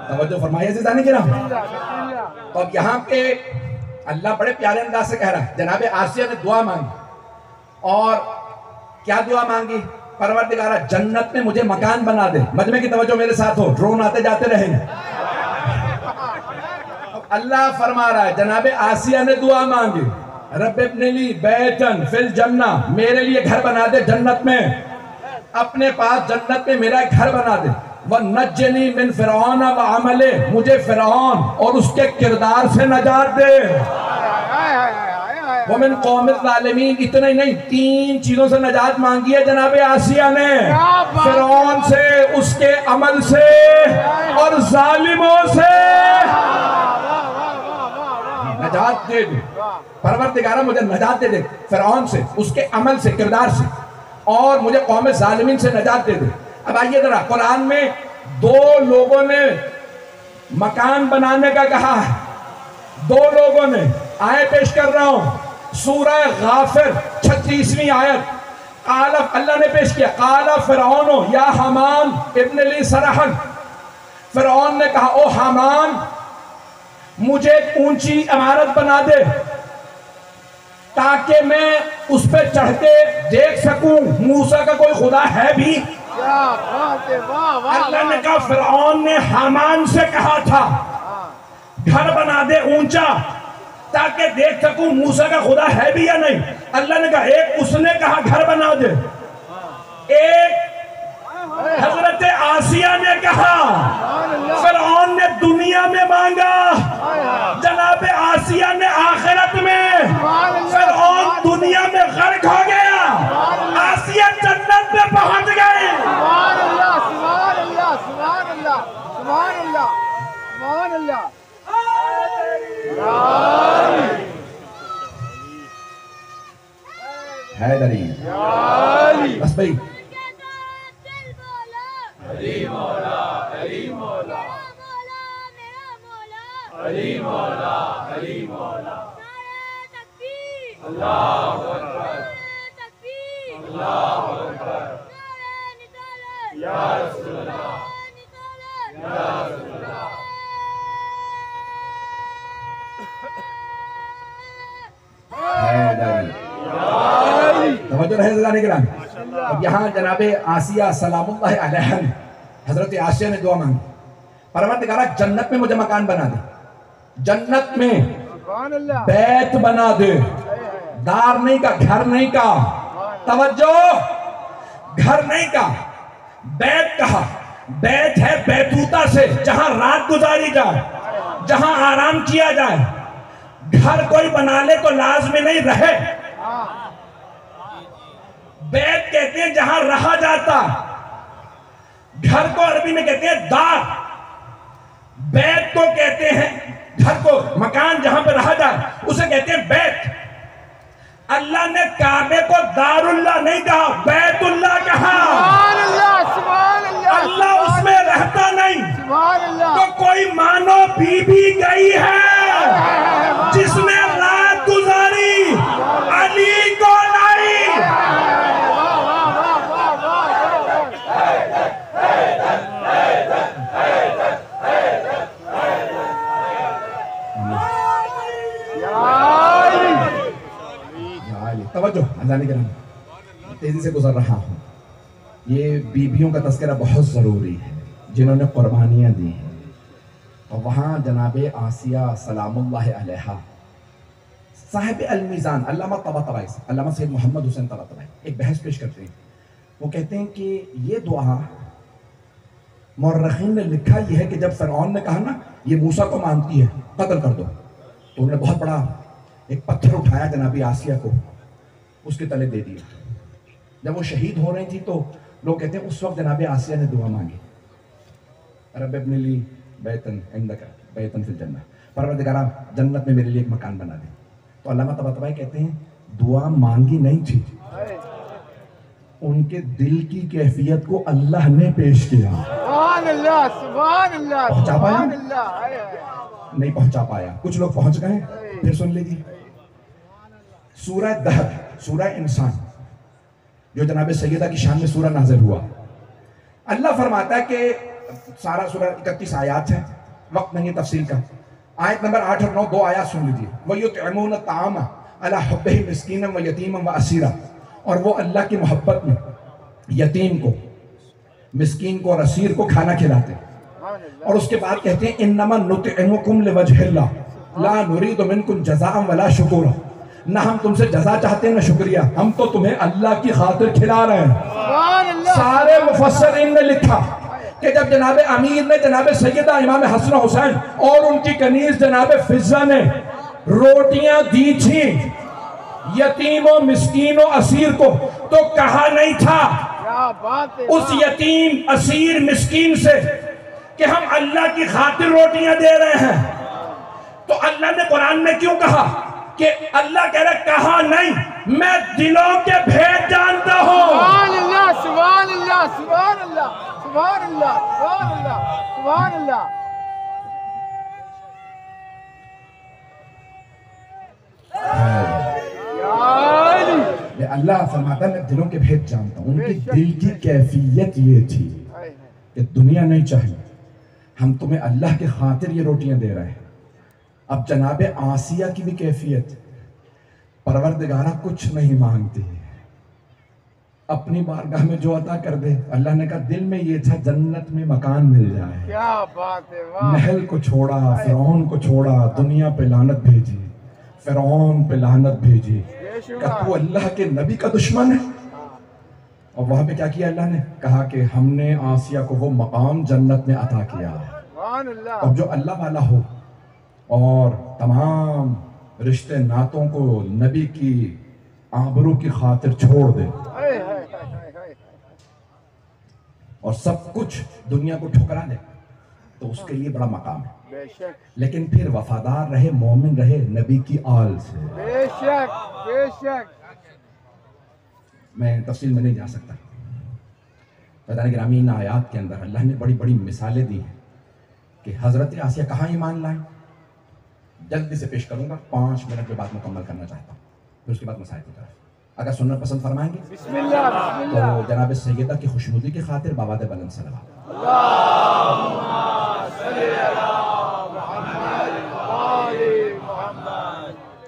Speaker 1: توجہ فرمائیے عزیزانی کرام. تو اب یہاں پہ اللہ بڑے پیارے انداز سے کہہ رہا ہے جناب آسیہ نے دعا مانگی، اور کیا دعا مانگی؟ پروردگارہ جنت میں مجھے مکان بنا دے. مجمع کی توجہ میرے ساتھ ہو, ڈرون آتے جاتے رہیں. اللہ فرما رہا ہے, جناب آسیہ نے دعا مانگی, رب ابن لی بیتن فی الجنہ, میرے لیے گھر بنا دے جنت میں, اپنے پاس جنت میں میرا ایک گھر بنا دے. وَنَجِّنِي مِن فِرْعَوْنَ وَعَمَلِهِ, مجھے فرعون اور اس کے کردار سے نجات دے. وَمِن قَوْمِ الظَّالِمِينَ, اتنا ہی نہیں, 3 چیزوں سے نجات مانگی ہے جناب آسیہ نے, فرعون سے, اس کے عمل سے, اور ظالموں سے. نجات دے دے پروردگارہ, مجھے نجات دے دے فرعون سے, اس کے عمل سے, کردار سے, اور مجھے قوم ظالمین سے نجات دے دے. اب آئیے ذرا, قرآن میں 2 لوگوں نے مکان بنانے کا کہا ہے, 2 لوگوں نے. آئے پیش کر رہا ہوں, سورہ غافر 36ویں آیت. اللہ نے پیش کیا, قال فرعون یا حامان ابن لی صرحا, فرعون نے کہا, او حامان مجھے ایک اونچی عمارت بنا دے تاکہ میں اس پہ چڑھ کے دیکھ سکوں موسیٰ کا کوئی خدا ہے بھی. اللہ نے کہا, فرعون نے حامان سے کہا تھا گھر بنا دے اونچا تاکہ دیکھ سکوں موسیٰ کا خدا ہے بھی یا نہیں. اللہ نے کہا, ایک اس نے کہا گھر بنا دے, ایک حضرت آسیہ نے کہا. فرعون نے دنیا میں مانگا, جناب آسیہ نے آخرت میں. فرعون دنیا میں غرق ہو گیا, آسیہ جنت میں پہنچ گئی.
Speaker 2: سبحان اللہ, سبحان اللہ, سبحان اللہ, سبحان اللہ, سبحان اللہ.
Speaker 1: حیدری بس بھئی.
Speaker 4: علی مولا, علی مولا, میرا مولا, علی مولا, علی مولا. نعرہ تکبیر, اللہ اکبر, تکبیر, اللہ اکبر. نعرہ نطالت, یا رسول اللہ, نطالت, یا رسول اللہ.
Speaker 1: توجہ رہے ذرا نگران. اب یہاں جناب آسیہ سلام اللہ علیہ, حضرت آسیہ نے دعا مانگی, پروردگارہ جنت میں مجھے مکان بنا دے, جنت میں بیت بنا دے, دار نہیں کا, گھر نہیں کا. توجہ, گھر نہیں کا, بیت کہا. بیت ہے بیتوتا سے, جہاں رات گزاری جائے, جہاں آرام کیا جائے. گھر کوئی بنا لے تو لازمی نہیں رہے. بیت کہتے ہیں جہاں رہا جاتا, گھر کو عربی میں کہتے ہیں دار. بیت کو کہتے ہیں گھر کو, مکان جہاں پہ رہا جائے اسے کہتے ہیں بیت. اللہ نے کعبے کو دار اللہ نہیں کہا, بیت اللہ کہا.
Speaker 2: سبحان اللہ, سبحان اللہ,
Speaker 1: اللہ اس میں رہتا نہیں.
Speaker 2: سبحان اللہ.
Speaker 1: تو کوئی مانو بی بی گئی ہے جس نے رات گزاری, علی کو لائی. توجہ, اذان کرام, تیزی سے گزر رہا ہوں. یہ بیویوں کا تذکرہ بہت ضروری ہے جنہوں نے قربانیاں دی ہیں. اور وہاں جناب آسیہ سلام اللہ علیہ, صاحب المیزان علامہ طباطبائی, علامہ سید محمد حسین طباطبائی ایک بحث پیش کرتے ہیں. وہ کہتے ہیں کہ یہ دعا مورخین نے لکھا یہ ہے کہ جب فرعون نے کہا نا یہ موسیٰ کو مانتی ہے قتل کر دو, تو انہوں نے بہت بڑا ایک پتھر اٹھایا جناب آسیہ کو, اس کے تلے دے دیا. جب وہ شہید ہو رہی تھی تو لوگ کہتے ہیں اس وقت جناب آسیہ نے دعا مانگی, رب ابن لی بیتن عندک بیتن فی الجنہ, پروردگارہ جنت میں میرے لیے ایک مکان بنا دے. تو علامہ طباطبائی کہتے ہیں دعا مانگی نہیں تھی, ان کے دل کی کیفیت کو اللہ نے پیش کیا.
Speaker 2: سبحان اللہ, سبحان اللہ,
Speaker 1: پہنچا پایا؟
Speaker 2: سبحان اللہ.
Speaker 1: نہیں پہنچا پایا, کچھ لوگ پہنچ گئے. پھر سن لیجیے, سورہ دہر, سورہ انسان, جو جناب سیدہ کی شان میں سورہ نازل ہوا. اللہ فرماتا ہے کہ سارا سورہ 31 آیات ہے, وقت نہیں ہے تفصیل کا. آیت نمبر 8 اور 9 دو آیات سن لیجیے. وَيُطْعِمُونَ الطَّعَامَ عَلَىٰ حُبِّهِ مِسْكِينًا وَيَتِيمًا وَأَسِيرًا, اور وہ اللہ کی محبت میں یتیم کو، مسکین کو اور اسیر کو کھانا کھلاتے ہیں، اور اس کے بعد کہتے ہیں انما نطعمکم لوجہ اللہ لا نرید منکم جزاء ولا شکورا، نہ ہم تم سے جزا چاہتے ہیں نہ شکریہ، ہم تو تمہیں اللہ کی خاطر کھلا رہے ہیں۔ سارے مفسرین نے لکھا کہ جب جناب امیر نے جناب سیدہ امام حسن حسین اور ان کی کنیز جناب فضہ نے روٹیاں دی تھیں یتیم و مسکین و اسیر کو، تو کہا نہیں تھا اس یتیم اسیر مسکین سے کہ ہم اللہ کی خاطر روٹیاں دے رہے ہیں؟ تو اللہ نے قرآن میں کیوں کہا کہ اللہ کہہ رہا کہا نہیں، میں دلوں کے بھید جانتا ہوں۔
Speaker 2: سبحان اللہ سبحان اللہ سبحان اللہ سبحان اللہ سبحان اللہ سبحان اللہ۔
Speaker 1: اللہ فرماتا ہے میں دلوں کے بھید جانتا ہوں۔ ان کی دل کی کیفیت یہ تھی کہ دنیا نہیں چاہیے، ہم تمہیں اللہ کے خاطر یہ روٹیاں دے رہے ہیں۔ اب جناب آسیہ کی بھی کیفیت، پروردگارہ کچھ نہیں مانگتی، اپنی بارگاہ میں جو عطا کر دے۔ اللہ نے کہا دل میں یہ تھا جنت میں مکان مل جائے،
Speaker 2: کیا بات ہے، واہ۔
Speaker 1: محل کو چھوڑا، فرعون کو چھوڑا، دنیا پہ لعنت بھیجی، فرعون پہ لعنت بھیجی، کہ تو اللہ کے نبی کا دشمن ہے۔ اور وہاں پہ کیا کیا اللہ نے؟ کہا کہ ہم نے آسیہ کو وہ مقام جنت میں عطا کیا۔
Speaker 2: سبحان اللہ۔
Speaker 1: اب جو اللہ والا ہو اور تمام رشتے ناتوں کو نبی کی آبرو کی خاطر چھوڑ دے اور سب کچھ دنیا کو ٹھکرا دے، تو اس کے لیے بڑا مقام ہے۔
Speaker 2: بے شک
Speaker 1: لیکن پھر وفادار رہے، مومن رہے نبی کی آل سے۔
Speaker 2: بے شک بے شک۔
Speaker 1: میں تفصیل میں نہیں جا سکتا۔ فیضان گرامی ان آیات کے اندر اللہ نے بڑی بڑی مثالیں دی ہیں کہ حضرت آسیہ کہاں ایمان لائیں۔ جلدی سے پیش کروں گا، 5 منٹ میں بات مکمل کرنا چاہتا ہوں، پھر اس کے بعد مسائل کی طرف اگر سننا پسند فرمائیں گے
Speaker 2: بسم اللہ بسم اللہ۔
Speaker 1: تو جناب سیدہ کی خوشنودی کی خاطر باباد بلند صلوات۔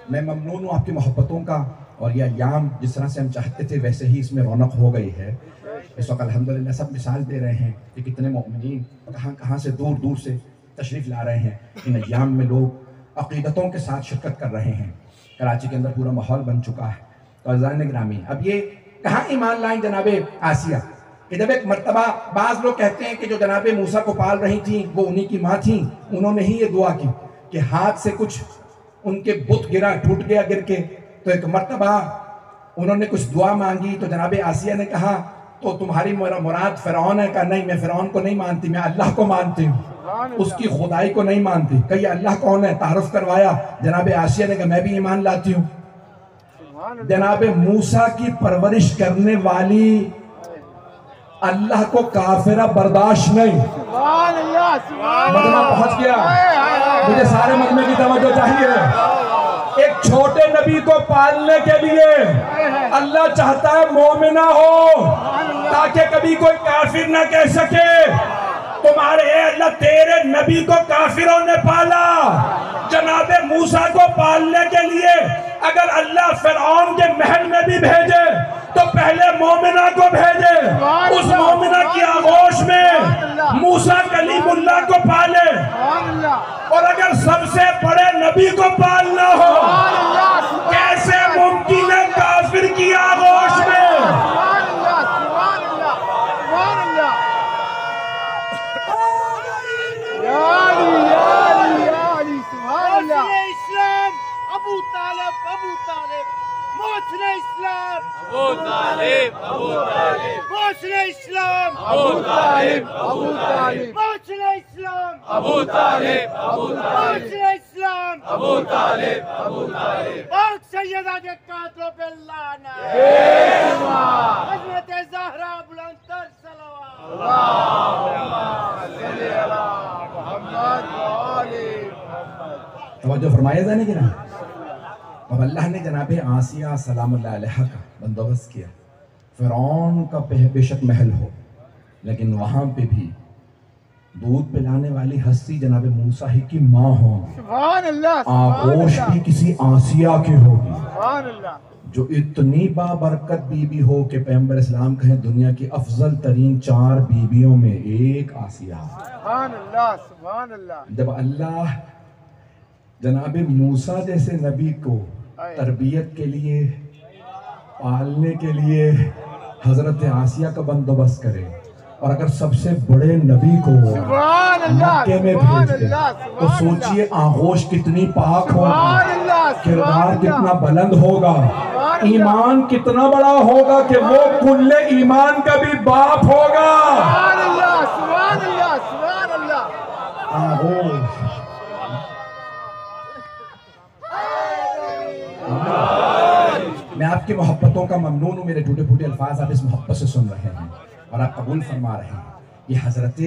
Speaker 1: میں ممنون ہوں آپ کی محبتوں کا، اور یہ ایام جس طرح سے ہم چاہتے تھے ویسے ہی اس میں رونق ہو گئی ہے۔ اس وقت الحمدللہ سب مثال دے رہے ہیں کہ کتنے مومنین کہاں کہاں سے دور دور سے تشریف لا رہے ہیں۔ ان ایام میں لوگ عقیدتوں کے ساتھ شرکت کر رہے ہیں۔ کراچی کے اندر پورا ماحول بن چکا ہے۔ تو عزیزان گرامی، اب یہ کہاں ایمان لائیں جناب آسیہ کہ جب ایک مرتبہ بعض لوگ کہتے ہیں کہ جو جناب موسیٰ کو پال رہی تھیں وہ انہی کی ماں تھیں، انہوں نے ہی یہ دعا کی کہ ہاتھ سے کچھ ان کے بت گرا، ٹوٹ گیا گر کے، تو ایک مرتبہ انہوں نے کچھ دعا مانگی تو جناب آسیہ نے کہا تو تمہاری مراد فرعون ہے؟ کہا نہیں، میں فرعون کو نہیں مانتی، میں اللہ کو مانتی ہوں، اس کی خدائی کو نہیں مانتی۔ کہ یہ اللہ کون ہے؟ تعارف کروایا۔ جناب آسیہ نے کہا میں بھی ایمان لاتی ہوں۔ جناب موسیٰ کی پرورش کرنے والی اللہ کو کافرہ برداشت نہیں۔
Speaker 2: سبحان اللہ سبحان
Speaker 1: مجمع
Speaker 2: اللہ۔
Speaker 1: پہنچ گیا، مجھے سارے مجمع کی توجہ چاہیے۔ ایک چھوٹے نبی کو پالنے کے لیے اللہ چاہتا ہے مومنہ ہو، تاکہ کبھی کوئی کافر نہ کہہ سکے تمہارے اے اللہ تیرے نبی کو کافروں نے پالا۔ جناب موسیٰ کو پالنے کے لیے اگر اللہ فرعون کے محل میں بھی بھیجے تو پہلے مومنہ کو بھیجے، اس مومنہ کی آغوش میں موسیٰ کلیم اللہ کو پالے۔ اور اگر سب سے بڑے نبی کو پالنا ہو کیسے ممکن ہے کافر کی آغوش میں؟
Speaker 3: اسلام ابو طالب موسن اسلام
Speaker 4: ابو طالب
Speaker 3: موسن اسلام
Speaker 4: ابو طالب
Speaker 3: موسن اسلام
Speaker 4: ابو طالب
Speaker 3: موسن اسلام
Speaker 4: ابو طالب
Speaker 3: پاک سیدہ کے قاتلوں پہ لعنت، حضرت زہرا بلندتر صلوات۔
Speaker 1: توجہ فرمائے جانے کی نا۔ اب اللہ نے جناب آسیہ سلام اللہ علیہ کا بندوبست کیا۔ فرعون کا بے شک محل ہو، لیکن وہاں پہ بھی دودھ پلانے والی ہستی جناب موسیٰ ہی کی ماں ہو،
Speaker 2: سبحان اللہ
Speaker 1: آغوش بھی کسی آسیہ کی ہوگی،
Speaker 2: سبحان اللہ۔
Speaker 1: جو اتنی بابرکت بیوی ہو کہ پیغمبر اسلام کہیں دنیا کی افضل ترین 4 بیویوں میں ایک آسیہ ہے۔
Speaker 2: سبحان اللہ سبحان اللہ۔
Speaker 1: جب اللہ جناب موسیٰ جیسے نبی کو تربیت کے لیے، پالنے کے لیے حضرت آسیہ کا بندوبست کرے، اور اگر سب سے بڑے نبی کو
Speaker 2: سبحان اللہ
Speaker 1: مکے میں
Speaker 2: سبحان
Speaker 1: بھیج دے
Speaker 2: اللہ
Speaker 1: تو سوچئے آغوش کتنی پاک ہوگا،
Speaker 2: سبحان اللہ
Speaker 1: کردار کتنا
Speaker 2: اللہ۔
Speaker 1: بلند ہوگا، ایمان کتنا بڑا ہوگا کہ وہ کل ایمان کا بھی باپ ہوگا۔
Speaker 2: سبحان اللہ سبحان اللہ سبحان اللہ۔
Speaker 1: آغوش میں آپ کی محبتوں کا ممنون ہوں، میرے ٹوٹے پھوٹے الفاظ آپ اس محبت سے سن رہے ہیں اور آپ قبول فرما رہے ہیں۔ یہ حضرت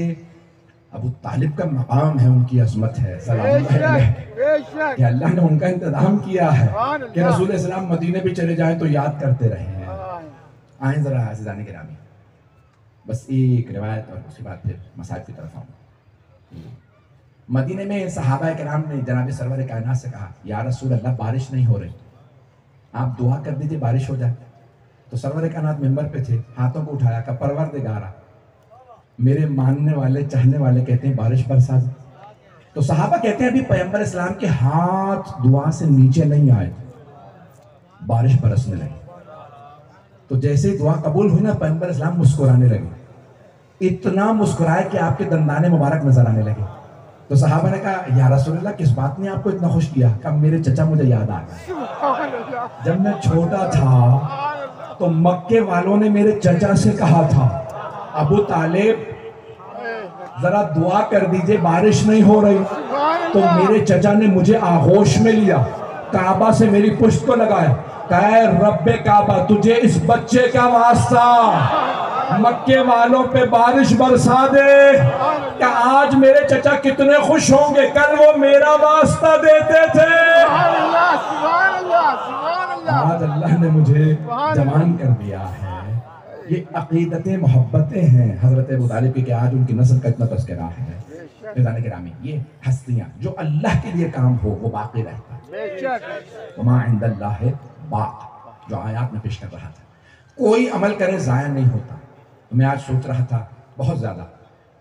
Speaker 1: ابو طالب کا مقام ہے، ان کی عظمت ہے، سلام اللہ علیہ،
Speaker 2: بے شک
Speaker 1: کہ اللہ نے ان کا انتظام کیا ہے کہ رسول اسلام مدینے بھی چلے جائیں تو یاد کرتے رہے ہیں۔ آئیں ذرا عزیزان گرامی، بس ایک روایت اور اس کے بعد پھر مصائب کی طرف آؤں۔ مدینے میں صحابہ کرام نے جناب سرور کائنات سے کہا، یا رسول اللہ بارش نہیں ہو رہی، آپ دعا کر دیجئے بارش ہو جائے۔ تو سرور کائنات منبر پہ تھے، ہاتھوں کو اٹھایا کہ پروردگارا، میرے ماننے والے چاہنے والے کہتے ہیں بارش برسا دے۔ تو صحابہ کہتے ہیں ابھی پیغمبر اسلام کے ہاتھ دعا سے نیچے نہیں آئے، بارش برسنے لگی۔ تو جیسے ہی دعا قبول ہوئی نا، پیغمبر اسلام مسکرانے لگے، اتنا مسکرائے کہ آپ کے دندانے مبارک نظر آنے لگے۔ تو صحابہ نے کہا، یا رسول اللہ کس بات نے آپ کو اتنا خوش کیا؟ کہا میرے چچا مجھے یاد آ گیا، جب میں چھوٹا تھا تو مکے والوں نے میرے چچا سے کہا تھا، ابو طالب ذرا دعا کر دیجئے بارش نہیں ہو رہی۔ تو میرے چچا نے مجھے آغوش میں لیا، کعبہ سے میری پشت کو لگایا، کہا اے رب کعبہ تجھے اس بچے کا واسطہ، مکے والوں پہ بارش برسا دے۔ کہ آج میرے چچا کتنے خوش ہوں گے، کل وہ میرا واسطہ دیتے تھے،
Speaker 2: سبحان اللہ سبحان اللہ سبحان اللہ۔
Speaker 1: آج اللہ نے مجھے جوان کر دیا ہے۔ یہ عقیدتیں محبتیں ہیں حضرت ابو طالب کی کہ آج ان کی نسل کا اتنا تذکرہ ہے۔ عزیزان گرامی، یہ ہستیاں جو اللہ کے لیے کام ہو وہ باقی رہتا ہے۔
Speaker 2: بے شک
Speaker 1: وما عند اللہ باق، جو آیات میں پیش کر رہا تھا، کوئی عمل کرے ضائع نہیں ہوتا۔ تو میں آج سوچ رہا تھا بہت زیادہ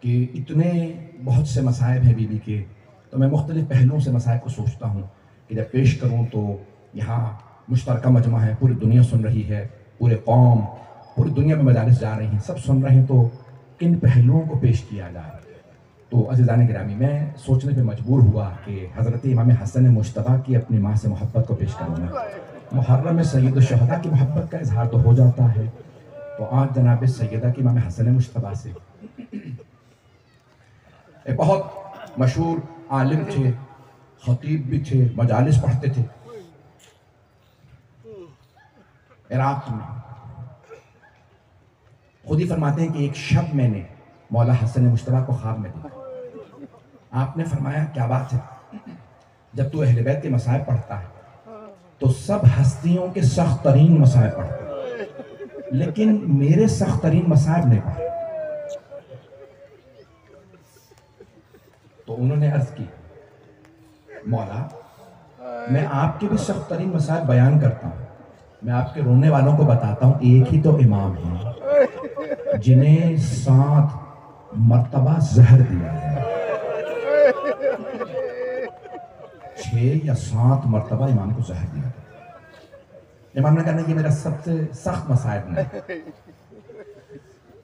Speaker 1: کہ اتنے بہت سے مصائب ہیں بیوی کے، تو میں مختلف پہلوؤں سے مصائب کو سوچتا ہوں کہ جب پیش کروں تو یہاں مشترکہ مجمع ہے، پوری دنیا سن رہی ہے، پورے قوم، پوری دنیا میں مجالس جا رہی ہیں، سب سن رہے ہیں، تو کن پہلوؤں کو پیش کیا جائے؟ تو عزیزان گرامی، میں سوچنے پہ مجبور ہوا کہ حضرت امام حسن مجتبیٰ کی اپنی ماں سے محبت کو پیش کروں گا۔ محرم میں سید الشہداء کی محبت کا اظہار تو ہو جاتا ہے، تو آج جناب سیدہ کی امام حسن مجتبیٰ سے، ایک بہت مشہور عالم تھے، خطیب بھی تھے، مجالس پڑھتے تھے عراق میں۔ خود ہی فرماتے ہیں کہ ایک شب میں نے مولا حسن مجتبیٰ کو خواب میں دیکھا۔ آپ نے فرمایا کیا بات ہے؟ جب تو اہل بیت کے مصائب پڑھتا ہے تو سب ہستیوں کے سخت ترین مصائب پڑھتا ہے، لیکن میرے سخت ترین مصائب نہیں پڑھتا۔ تو انہوں نے عرض کی، مولا میں آپ کے بھی سخت ترین مصائب بیان کرتا ہوں، میں آپ کے رونے والوں کو بتاتا ہوں، ایک ہی تو امام ہیں جنہیں 7 مرتبہ زہر دیا ہے، 6 یا 7 مرتبہ امام کو زہر دیا ہے۔ امام نے کہا نہیں، یہ میرا سب سے سخت مصائب نہیں۔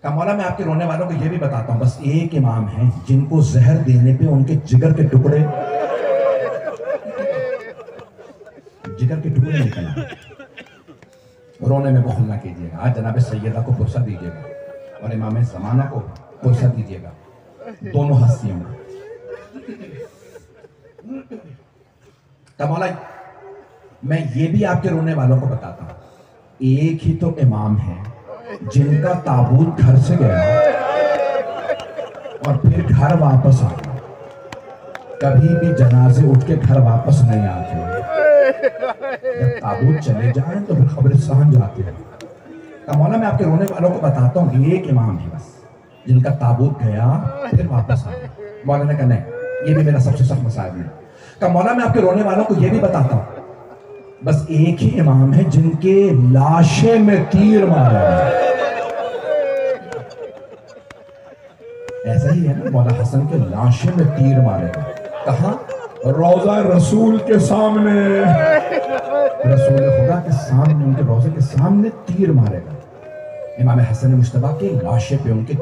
Speaker 1: کہا مولا میں آپ کے رونے والوں کو یہ بھی بتاتا ہوں، بس ایک امام ہیں جن کو زہر دینے پہ ان کے جگر کے ٹکڑے نکل آئے۔ رونے میں بخل نہ کیجیے گا، آج جناب سیدہ کو فرصت دیجیے گا اور امام زمانہ کو فرصت دیجیے گا، دونوں ہستیوں کو۔ کہا مولا میں یہ بھی آپ کے رونے والوں کو بتاتا ہوں، ایک ہی تو امام ہے جن کا تابوت گھر سے گیا اور پھر گھر واپس آ گیا، کبھی بھی جنازے اٹھ کے گھر واپس نہیں آتے، جب تابوت چلے جائیں تو پھر قبرستان جاتے ہیں۔ کہا مولا میں آپ کے رونے والوں کو بتاتا ہوں کہ ایک امام ہے بس جن کا تابوت گیا پھر واپس آ گیا۔ مولا نے کہا نہیں، یہ بھی میرا سب سے سخت مصائب ہے۔ کہا مولا میں آپ کے رونے والوں کو یہ بھی بتاتا ہوں بس ایک ہی امام ہے جن کے لاشے میں تیر مارے ہیں. ایسا ہی ہے نا, مولا حسن کے لاشے میں تیر مارے ہیں. کہاں؟ روضہ رسول کے سامنے, رسول خدا کے سامنے, ان کے روضے کے سامنے تیر مارے گا. امام حسن مجتبیٰ کے لاشے پہ, ان کے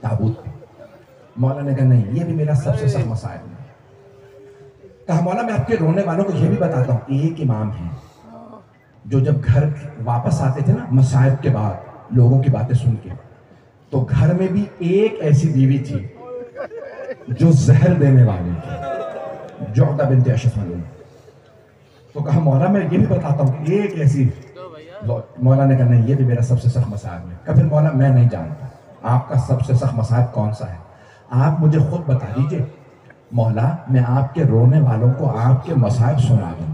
Speaker 1: تابوت پہ. مولا نے کہا نہیں, یہ بھی میرا سب سے سخت مسائل ہے. کہا مولا میں آپ کے رونے والوں کو یہ بھی بتاتا ہوں, ایک امام ہے جو جب گھر واپس آتے تھے نا مصائب کے بعد لوگوں کی باتیں سن کے, تو گھر میں بھی ایک ایسی بیوی تھی جو زہر دینے والی تھی, جعدہ بنت اشرف. تو کہا مولا میں یہ بھی بتاتا ہوں کہ ایک ایسی. مولا نے کہا نہیں, یہ بھی میرا سب سے سخت مسائب ہے. کہا پھر مولا میں نہیں جانتا آپ کا سب سے سخت مسائب کون سا ہے, آپ مجھے خود بتا دیجئے. مولا میں آپ کے رونے والوں کو آپ کے مسائب سنا دوں.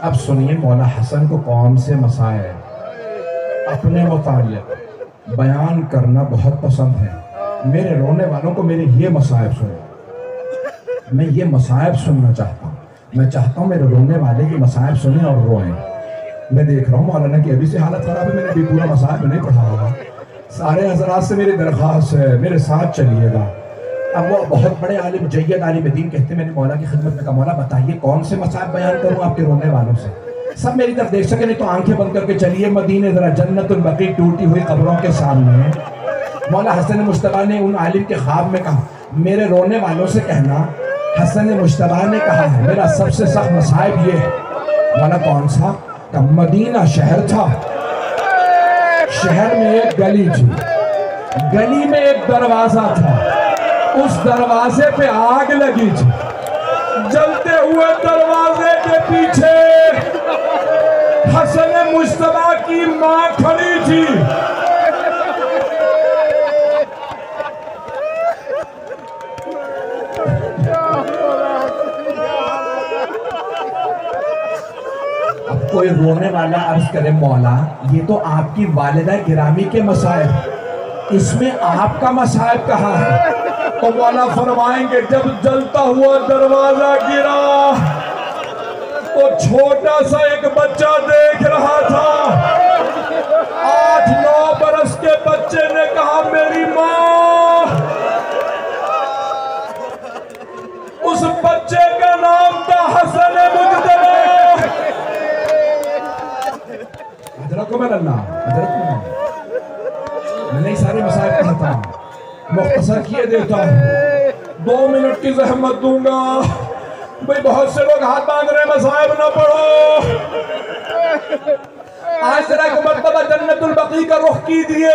Speaker 1: اب سنیے مولا حسن کو کون سے مسائب اپنے متعلق بیان کرنا بہت پسند ہے. میرے رونے والوں کو میرے یہ مسائب سنیں, میں یہ مسائب سننا چاہتا ہوں. میں چاہتا ہوں میرے رونے والے کی مسائب سنیں اور روئیں. میں دیکھ رہا ہوں مولانا کی ابھی سے حالت خراب ہے, میں نے ابھی پورا مسائب نہیں پڑھا ہوگا. سارے حضرات سے میری درخواست ہے میرے ساتھ چلیے گا. اب وہ بہت بڑے عالم, جید عالم دین کہتے ہیں, میں نے مولا کی خدمت میں کہا مولا بتائیے کون سے مسائب بیان کروں آپ کے رونے والوں سے. سب میری طرف دیکھ سکے, نہیں تو آنکھیں بند کر کے چلیے مدینے ذرا, جنت البقیع ٹوٹی ہوئی قبروں کے سامنے. مولا حسن مجتبیٰ نے ان عالم کے خواب میں کہا میرے رونے والوں سے کہنا حسن مجتبیٰ نے کہا ہے میرا سب سے سخت مسائب یہ ہے. مولا کون سا؟ کہ مدینہ شہر تھا, شہر میں ایک گلی تھی, گلی میں ایک دروازہ تھا, اس دروازے پہ آگ لگی تھی. جلتے ہوئے دروازے کے پیچھے حسن مجتبیٰ کی ماں کھڑی تھی. اب کوئی رونے والا عرض کرے مولا یہ تو آپ کی والدہ گرامی کے مسائب, اس میں آپ کا مسائب کہاں ہے؟ تو مولا فرمائیں گے جب جلتا ہوا دروازہ گرا تو چھوٹا سا ایک بچہ دیکھ رہا تھا. 8-9 برس کے بچے نے کہا میری ماں. اس بچے کا نام تھا حسن مجتبیٰ. حضرتکم اللہ, حضرتکم میں نہیں سارے مسائل کہتا ہوں, مختصر کیے دیتا ہوں. 2 منٹ کی زحمت دوں گا بھئی, بہت سے لوگ ہاتھ باندھ رہے مسائب نہ پڑھو. آج ذرا ایک مرتبہ جنت البقیع کا رخ کیجئے.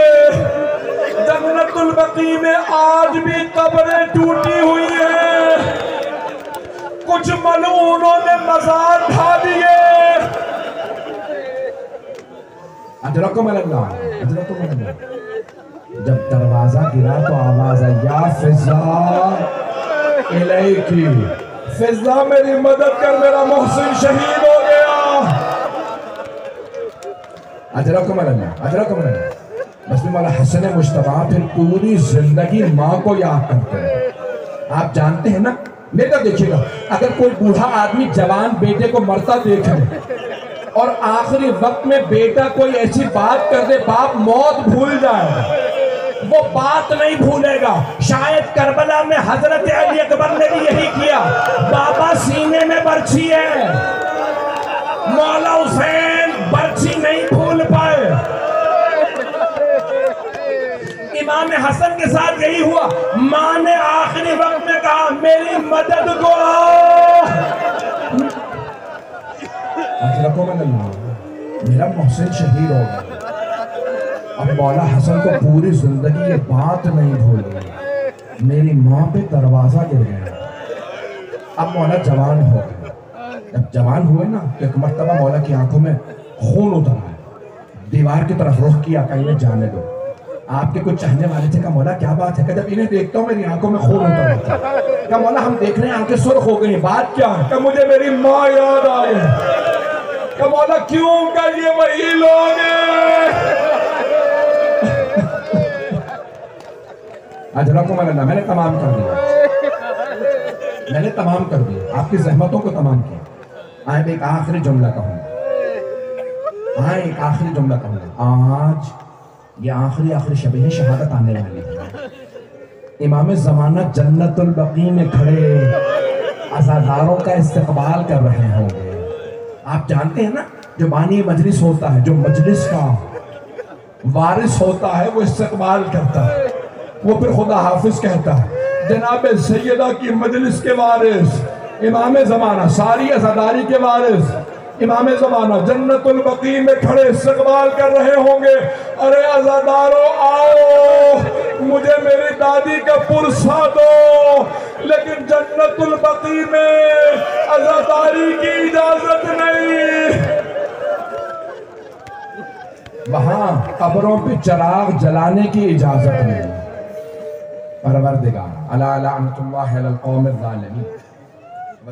Speaker 1: جنت البقیع میں آج بھی قبریں ٹوٹی ہوئی ہیں, کچھ ملعونوں نے مزار ڈھا دیے. اجرکم اللہ, اجرکم اللہ. جب دروازہ گرا تو آواز آئی یا فضا الیکی, فضا میری مدد کر, میرا محسن شہید ہو گیا. اجرکم اللہ, اجرکم اللہ. بس مولا حسن مجتبیٰ پھر پوری زندگی ماں کو یاد کرتے ہیں. آپ جانتے ہیں نا, میرے طرف دیکھیے گا, اگر کوئی بوڑھا آدمی جوان بیٹے کو مرتا دیکھ لے اور آخری وقت میں بیٹا کوئی ایسی بات کر دے, باپ موت بھول جائے, وہ بات نہیں بھولے گا. شاید کربلا میں حضرت علی اکبر نے بھی یہی کیا. بابا سینے میں برچھی ہے, مولا حسین برچھی نہیں بھول پائے. امام حسن کے ساتھ یہی ہوا, ماں نے آخری وقت میں کہا میری مدد کو آؤ. میرا محسن شہید ہو گیا. اب مولا حسن کو پوری زندگی یہ بات نہیں بھول گئی, میری ماں پہ دروازہ گر گیا. اب مولا جوان ہو گئے. جب جوان ہوئے نا, ایک مرتبہ مولا کی آنکھوں میں خون اتر آیا, دیوار کی طرف رخ کیا کہ انہیں جانے دو. آپ کے کچھ چاہنے والے تھے, کہا مولا کیا بات ہے؟ کہ جب انہیں دیکھتا ہوں میری آنکھوں میں خون اتر آتا ہے. کہا مولا ہم دیکھ رہے ہیں آنکھیں سرخ ہو گئی, بات کیا ہے؟ کہ مجھے میری ماں یاد آئی. کہ مولا کیوں؟ کہ یہ وہی لوگ ہیں. اجرکم اللہ, میں نے تمام کر دیا, میں نے تمام کر دیا, آپ کی زحمتوں کو تمام کیا. آئے میں ایک آخری جملہ کہوں, ہاں ایک آخری جملہ کہوں، آج یہ آخری شب شہادت آنے والی ہے، امام زمانہ جنت البقیع میں کھڑے عزاداروں کا استقبال کر رہے ہوں گے۔ آپ جانتے ہیں نا، جو بانی مجلس ہوتا ہے، جو مجلس کا وارث ہوتا ہے، وہ استقبال کرتا ہے، وہ پھر خدا حافظ کہتا ہے۔ جناب سیدہ کی مجلس کے وارث امام زمانہ، ساری عزاداری کے وارث امام زمانہ جنت البقیع میں کھڑے استقبال کر رہے ہوں گے۔ ارے عزاداروں آؤ، مجھے میری دادی کا پرسہ دو، لیکن جنت البقیع میں عزاداری کی اجازت نہیں۔ وہاں قبروں پہ چراغ جلانے کی اجازت نہیں۔ پروردگار علی لعنت اللہ علی القوم الظالمین۔